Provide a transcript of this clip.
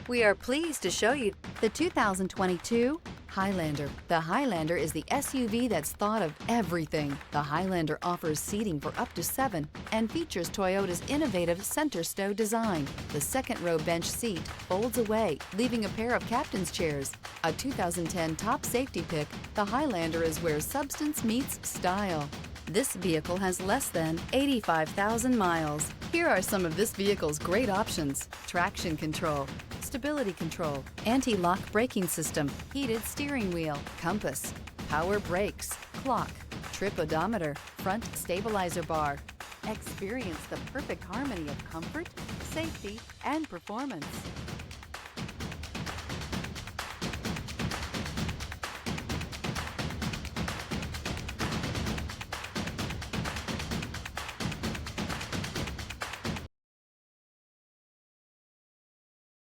We are pleased to show you the 2022 Highlander. The Highlander is the SUV that's thought of everything. The Highlander offers seating for up to 7 and features Toyota's innovative center stow design. The second row bench seat folds away, leaving a pair of captain's chairs. A 2010 top safety pick, the Highlander is where substance meets style. This vehicle has less than 85,000 miles. Here are some of this vehicle's great options: traction control, stability control, anti-lock braking system, heated steering wheel, compass, power brakes, clock, trip odometer, front stabilizer bar. Experience the perfect harmony of comfort, safety, and performance.